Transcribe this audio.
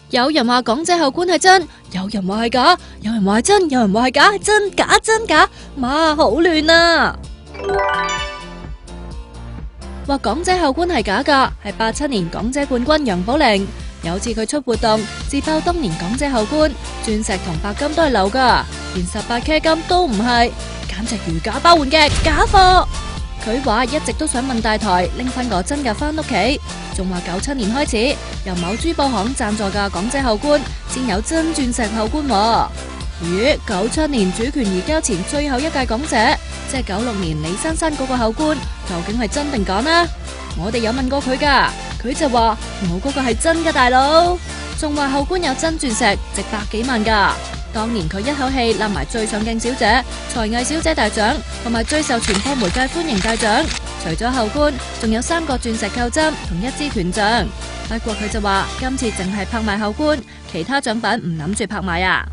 有人話港姐后冠係真，有人話係假，有人話係真，有人話係假，真假真假，媽好亂啊！話港姐后冠係假㗎，係87年港姐冠軍楊寶玲。有次佢出活動，自爆當年港姐后冠鑽石同白金都係流㗎，連18K 金都唔係，簡直如假包換嘅假貨。佢話一直都想問大台拎翻個真嘅翻屋企，仲話97年開始由某珠寶行贊助嘅港姐后冠先有真鑽石后冠喎。咦，97年主權移交前最後一屆港姐，即係96年李珊珊嗰個后冠，究竟係真定假呢？我哋有問過佢㗎，佢就話我嗰個係真嘅大佬，仲話后冠有真鑽石，值百幾萬㗎。當年佢一口氣攬埋最上鏡小姐、才藝小姐大獎同埋最受傳播媒介歡迎大獎，除咗后冠，仲有3個鑽石扣針同1支權杖。不過佢就話今次淨係拍賣后冠，其他獎品唔諗住拍賣啊。